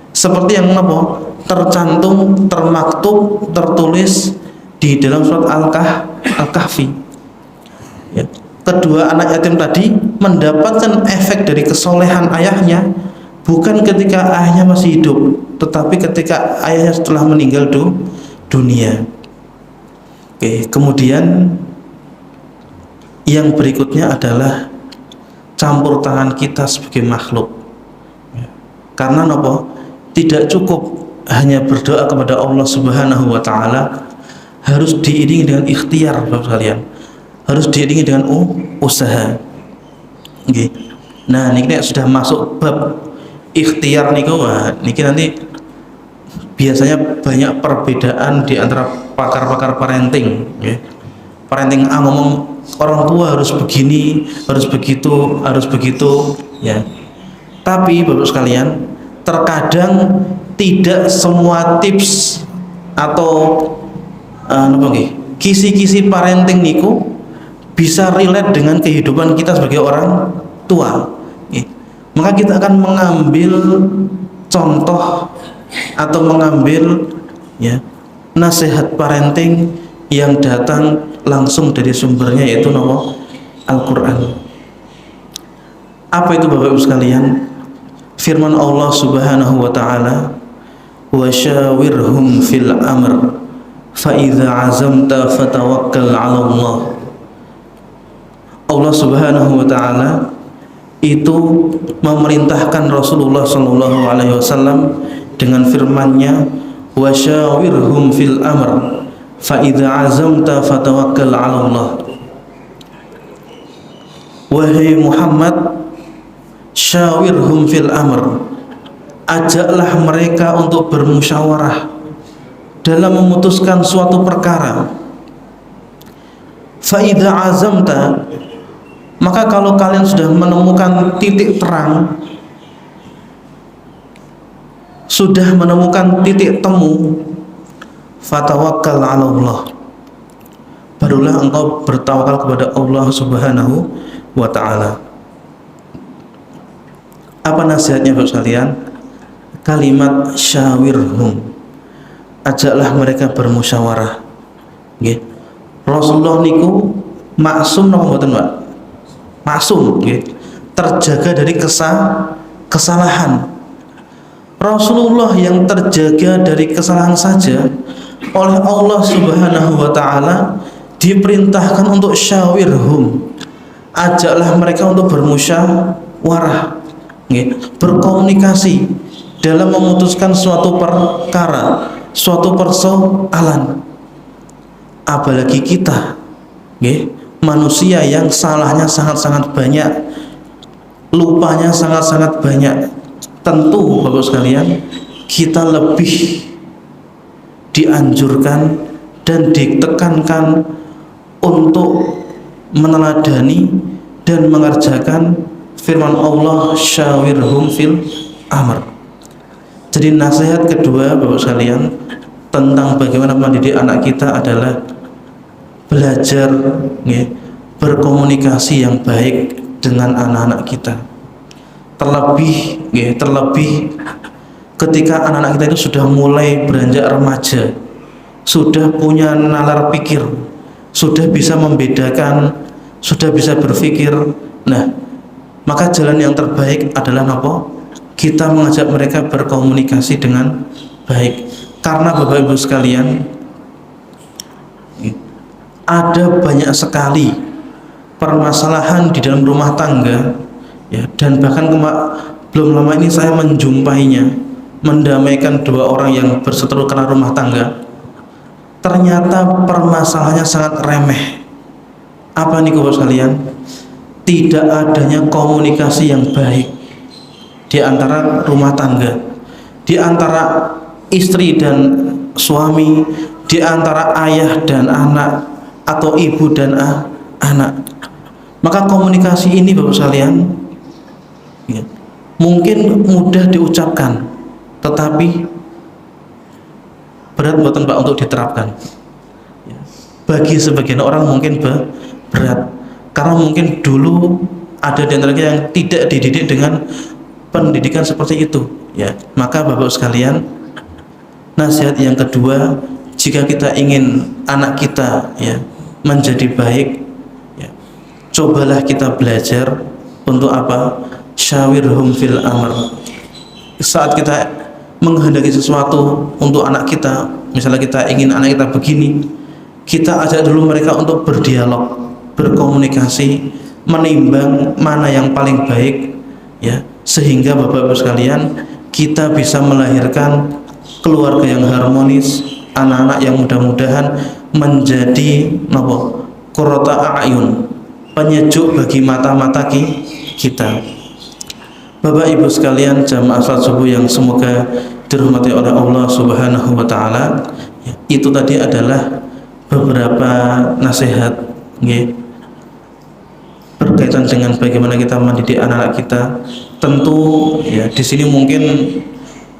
Seperti yang tercantum, termaktub, tertulis di dalam surat Al-Kahfi. Ya. Kedua anak yatim tadi mendapatkan efek dari kesolehan ayahnya bukan ketika ayahnya masih hidup, tetapi ketika ayahnya setelah meninggal dunia. Kemudian yang berikutnya adalah campur tangan kita sebagai makhluk. Karena tidak cukup hanya berdoa kepada Allah Subhanahu wa taala, harus diiringi dengan ikhtiar Bapak sekalian. Harus diiringi dengan usaha. Nah, niki sudah masuk bab ikhtiar niku, niki nanti biasanya banyak perbedaan di antara pakar-pakar parenting. Parenting ngomong orang tua harus begini, harus begitu, ya. Tapi Bapak sekalian, terkadang tidak semua tips atau kisi-kisi parenting niku bisa relate dengan kehidupan kita sebagai orang tua. Maka kita akan mengambil contoh atau mengambil, ya, nasihat parenting yang datang langsung dari sumbernya, yaitu Al-Quran. Apa itu Bapak Ibu sekalian? Firman Allah Subhanahu wa taala, wa syawirhum fil amr fa idza azamta fatawakkal 'ala Allah. Allah Subhanahu wa taala itu memerintahkan Rasulullah sallallahu alaihi wasallam dengan firman-Nya, wa syawirhum fil amr fa idza azamta fatawakkal 'ala Allah. Wahai Muhammad, syawirhum fil amr, ajaklah mereka untuk bermusyawarah dalam memutuskan suatu perkara. Fa idza azamta, maka kalau kalian sudah menemukan titik terang, sudah menemukan titik temu, fatawakkal 'ala Allah, barulah engkau bertawakal kepada Allah Subhanahu wa ta'ala. Apa nasihatnya Bapak sekalian? Kalimat syawirhum, ajaklah mereka bermusyawarah. Nggih. Rasulullah niku maksum napa mboten, Pak? Maksum, nggih. Terjaga dari kesalahan. Rasulullah yang terjaga dari kesalahan saja oleh Allah Subhanahu wa ta'ala diperintahkan untuk syawirhum, ajaklah mereka untuk bermusyawarah, berkomunikasi dalam memutuskan suatu perkara, suatu persoalan. Apalagi kita, manusia yang salahnya sangat-sangat banyak, lupanya sangat-sangat banyak. Tentu Bapak sekalian, kita lebih dianjurkan dan ditekankan untuk meneladani dan mengerjakan firman Allah, syawirhum fil amr. Jadi nasihat kedua Bapak sekalian tentang bagaimana mendidik anak kita adalah belajar berkomunikasi yang baik dengan anak-anak kita. Terlebih ketika anak-anak kita itu sudah mulai beranjak remaja, sudah punya nalar pikir, sudah bisa membedakan, sudah bisa berpikir. Nah, maka jalan yang terbaik adalah apa? Kita mengajak mereka berkomunikasi dengan baik. Karena Bapak Ibu sekalian, ada banyak sekali permasalahan di dalam rumah tangga, ya, dan bahkan belum lama ini saya menjumpainya, mendamaikan dua orang yang berseteru karena rumah tangga. Ternyata permasalahannya sangat remeh. Apa nih Bapak sekalian? Tidak adanya komunikasi yang baik di antara rumah tangga, di antara istri dan suami, di antara ayah dan anak, atau ibu dan anak. Maka komunikasi ini Bapak sekalian, ya, mungkin mudah diucapkan, tetapi berat buatan Pak untuk diterapkan. Bagi sebagian orang mungkin berat, karena mungkin dulu ada di antara yang tidak dididik dengan pendidikan seperti itu, ya. Maka Bapak sekalian, nasihat yang kedua, jika kita ingin anak kita, ya, menjadi baik, ya, cobalah kita belajar untuk apa? Syawirhum fil amr. Saat kita menghendaki sesuatu untuk anak kita, misalnya kita ingin anak kita begini, kita ajak dulu mereka untuk berdialog, berkomunikasi, menimbang mana yang paling baik, ya, sehingga Bapak-Ibu sekalian, kita bisa melahirkan keluarga yang harmonis, anak-anak yang mudah-mudahan menjadi qurrata a'yun, penyejuk bagi mata-mata kita. Bapak Ibu sekalian, jamaah salat subuh yang semoga dirahmati oleh Allah Subhanahu wa ta'ala, itu tadi adalah beberapa nasihat, berkaitan dengan bagaimana kita mendidik anak-anak kita. Tentu, ya, di sini mungkin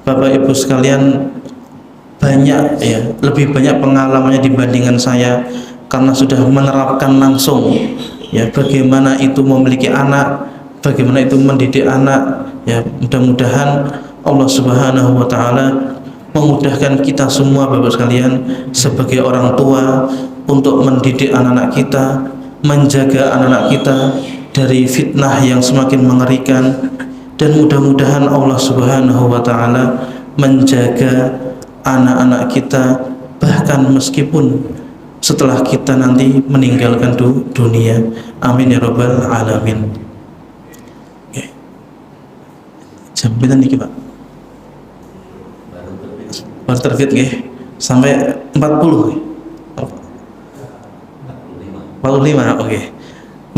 Bapak Ibu sekalian banyak, ya, lebih banyak pengalamannya dibandingkan saya, karena sudah menerapkan langsung, ya, bagaimana itu memiliki anak, bagaimana itu mendidik anak, ya. Mudah-mudahan Allah Subhanahu wa ta'ala memudahkan kita semua Bapak sekalian sebagai orang tua untuk mendidik anak-anak kita, menjaga anak-anak kita dari fitnah yang semakin mengerikan, dan mudah-mudahan Allah Subhanahu wa ta'ala menjaga anak-anak kita bahkan meskipun setelah kita nanti meninggalkan dunia. Amin ya rabbal alamin. Jam berapa nih Pak? Baru terbit nggih. Sampai 40. 45, oke.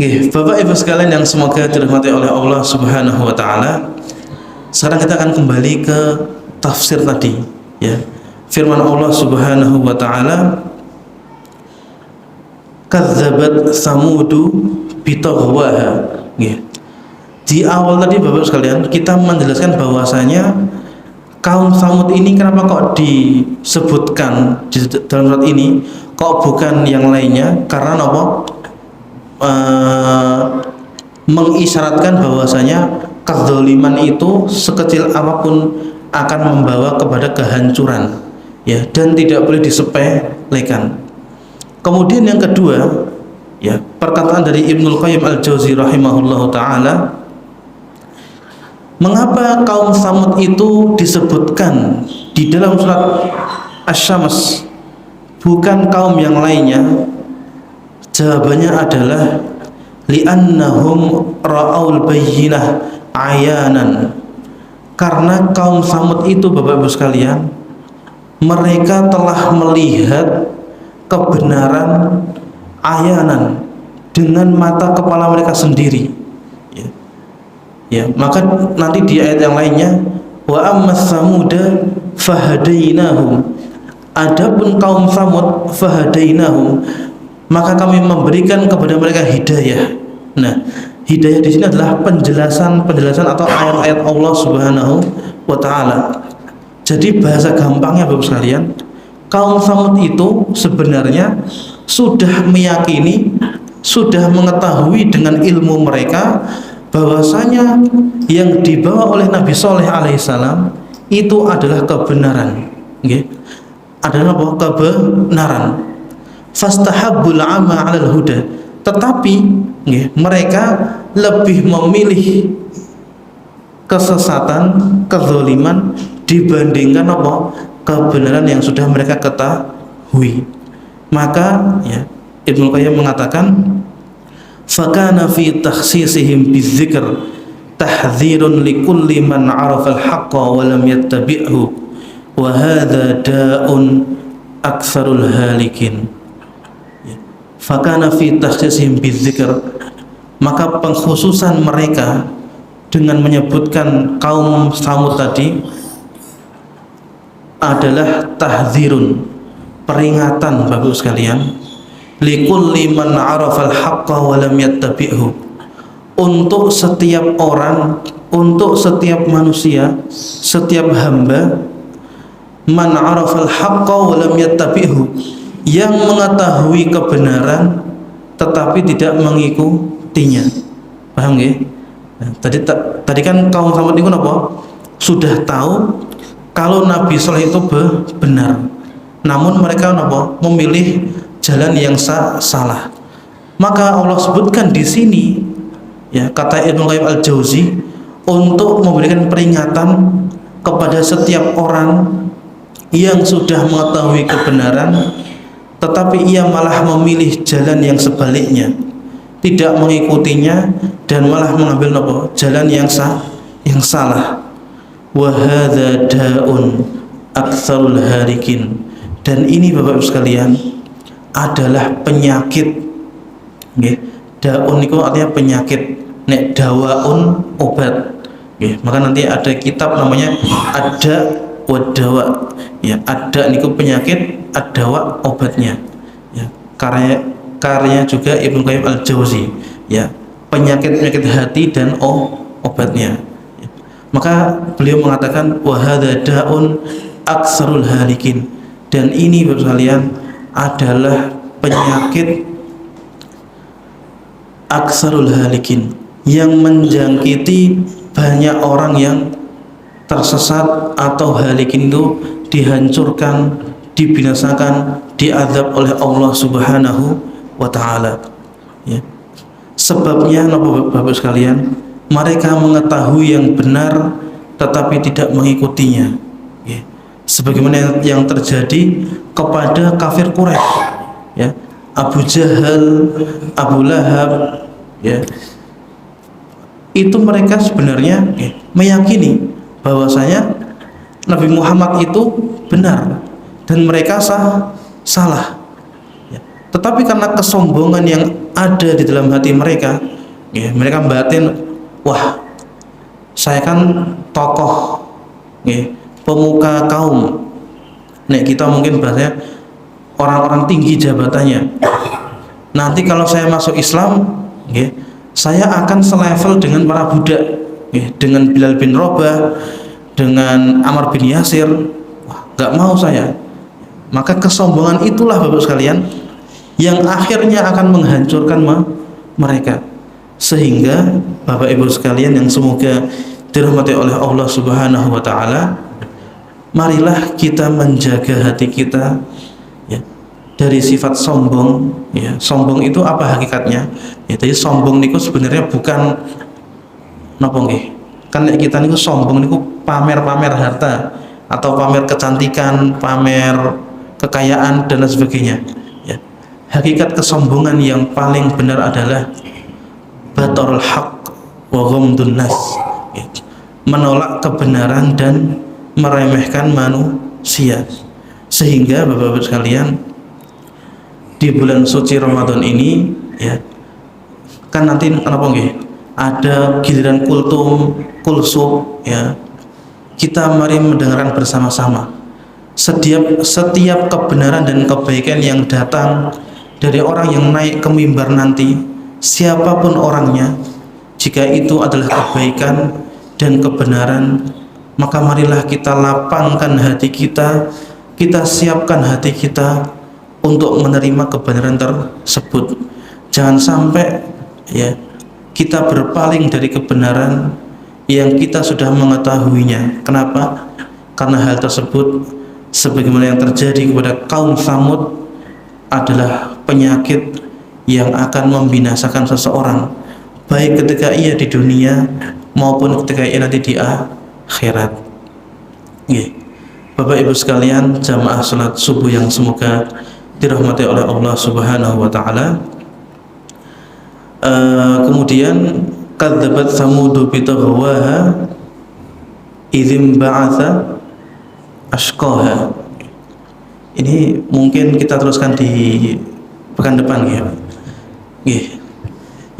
Nggih, Bapak Ibu sekalian yang semoga dirahmati oleh Allah Subhanahu wa taala. Sekarang kita akan kembali ke tafsir tadi, ya. Firman Allah Subhanahu wa taala, kadzabat samudu bitaghwaha. Di awal tadi Bapak sekalian kita menjelaskan bahwasanya kaum Samud ini kenapa kok disebutkan di dalam surat ini, kok bukan yang lainnya? Karena apa? Mengisyaratkan bahwasanya kezaliman itu sekecil apapun akan membawa kepada kehancuran, ya, dan tidak boleh disepelekan. Kemudian yang kedua, ya, perkataan dari Ibnul Qayyim Al-Jauzi rahimahullahu taala, mengapa kaum Samud itu disebutkan di dalam surat Asy-Syams bukan kaum yang lainnya? Jawabannya adalah li'annahum ra'aul bayyinah ayanan. Karena kaum Samud itu Bapak-Ibu sekalian, mereka telah melihat kebenaran ayanan dengan mata kepala mereka sendiri, ya. Ya, maka nanti di ayat yang lainnya, wa ammas samuda fahadainahum, adapun kaum Samud fahadainahum, maka kami memberikan kepada mereka hidayah. Nah, hidayah di sini adalah penjelasan atau ayat-ayat Allah Subhanahu wa taala. Jadi bahasa gampangnya Bapak sekalian, kaum Samud itu sebenarnya sudah meyakini, sudah mengetahui dengan ilmu mereka bahwasanya yang dibawa oleh Nabi Shalih alaihissalam itu adalah kebenaran, okay? Adalah apa? Kebenaran. Fastahabbul 'ama 'alal huda. Tetapi mereka lebih memilih kesesatan, kezaliman dibandingkan apa? Kebenaran yang sudah mereka ketahui. Maka ya, Ibnu Qayyim mengatakan, fakana fi takhsisihim bidzikr tahdzirun likulli man 'arafa al-haqqa wa lam yattabi'hu wa hadza da'un aktsarul halikin. Fakana fi takhsisihim bidzikr, maka pengkhususan mereka dengan menyebutkan kaum Samud tadi adalah tahdzirun, peringatan Bapak sekalian, likulli man 'arafal haqqa wa lam yattabi'hu, untuk setiap orang, untuk setiap manusia, setiap hamba, man 'arafal haqqa wa lam yattabi'hu, yang mengetahui kebenaran tetapi tidak mengikutinya. Paham nggih? Nah, tadi kan kaum Samud itu apa? Sudah tahu kalau Nabi Saleh itu benar, namun mereka apa? Memilih jalan yang salah. Maka Allah sebutkan di sini, ya, kata Ibnu Qayyim Al-Jauzi, untuk memberikan peringatan kepada setiap orang yang sudah mengetahui kebenaran tetapi ia malah memilih jalan yang sebaliknya, tidak mengikutinya dan malah mengambil jalan yang salah. Wa hadza da'un aktsarul harikin, dan ini Bapak Ibu sekalian adalah penyakit. Nggih, daun itu artinya penyakit, nek dawaun obat. Nggih, maka nanti ada kitab namanya Ada wadawa, ya, ada niku penyakit, adawa obatnya, ya, karya juga Ibnu Qayyim Al-Jauzi, ya, penyakit hati dan obatnya, ya. Maka beliau mengatakan wa hadza da'un aktsarul halikin, dan ini Bapak sekalian adalah penyakit aksarul halikin, yang menjangkiti banyak orang yang tersesat atau halikin itu dihancurkan, dibinasakan, diazab oleh Allah Subhanahu wa taala, ya. Sebabnya Bapak sekalian, mereka mengetahui yang benar tetapi tidak mengikutinya, ya. Sebagaimana yang terjadi kepada kafir Quraisy, ya, Abu Jahal, Abu Lahab, ya, itu mereka sebenarnya meyakini bahwasanya Nabi Muhammad itu benar dan mereka salah, ya. Tetapi karena kesombongan yang ada di dalam hati mereka, ya, mereka batin, wah, Saya kan tokoh, nggih, pemuka kaum. Nek kita mungkin bahasanya orang-orang tinggi jabatannya. Nanti kalau saya masuk Islam, nggih, saya akan selevel dengan para budak, nggih, dengan Bilal bin Rabah, dengan Ammar bin Yasir. Wah, nggak mau saya. Maka kesombongan itulah Bapak sekalian yang akhirnya akan menghancurkan mereka. Sehingga Bapak Ibu sekalian yang semoga dirahmati oleh Allah Subhanahu wa taala, marilah kita menjaga hati kita ya, dari sifat sombong ya. Sombong itu apa hakikatnya? Ya, jadi sombong niku sebenarnya bukan napa nggih. Kan kita niku sombong niku pamer-pamer harta atau pamer kecantikan, pamer kekayaan dan lain sebagainya ya. Hakikat kesombongan yang paling benar adalah batarul haq wa ghamdun nas ya. Menolak kebenaran dan meremehkan manusia. Sehingga Bapak-Bapak sekalian, di bulan suci Ramadan ini ya, kan nanti kenapa nggih ada giliran kulsum ya, kita mari mendengarkan bersama-sama setiap kebenaran dan kebaikan yang datang dari orang yang naik ke mimbar nanti, siapapun orangnya, jika itu adalah kebaikan dan kebenaran, maka marilah kita lapangkan hati kita, kita siapkan hati kita untuk menerima kebenaran tersebut. Jangan sampai ya kita berpaling dari kebenaran yang kita sudah mengetahuinya. Kenapa? Karena hal tersebut sebagaimana yang terjadi kepada kaum Tsamud adalah penyakit yang akan membinasakan seseorang, baik ketika ia di dunia maupun ketika ia nanti di akhirat. Bapak Ibu sekalian, jamaah salat subuh yang semoga dirahmati oleh Allah Subhanahu wa taala. Kemudian kadzabat Tsamudu bi taghwaha idzim ba'atsa ashqaha. Ini mungkin kita teruskan di pekan depan ya. Nggih.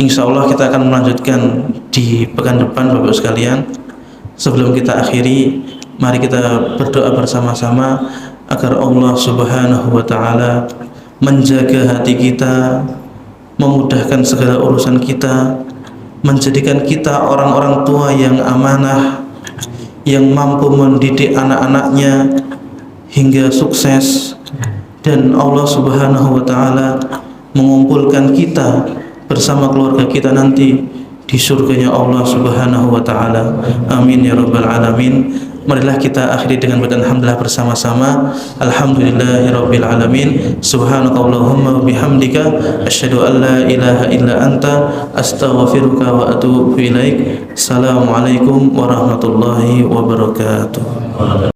Insyaallah kita akan melanjutkan di pekan depan Bapak sekalian. Sebelum kita akhiri, mari kita berdoa bersama-sama agar Allah Subhanahu wa taala menjaga hati kita, memudahkan segala urusan kita, menjadikan kita orang-orang tua yang amanah, yang mampu mendidik anak-anaknya hingga sukses, dan Allah Subhanahu wa taala mengumpulkan kita bersama keluarga kita nanti di surganya Allah Subhanahu wa taala. Amin ya rabbal alamin. Marilah kita akhiri dengan alhamdulillah bersama-sama. Alhamdulillahirabbil alamin. Subhanakallahumma wa bihamdika asyhadu an la ilaha illa anta astaghfiruka wa atubu ilaik. Assalamualaikum warahmatullahi wabarakatuh.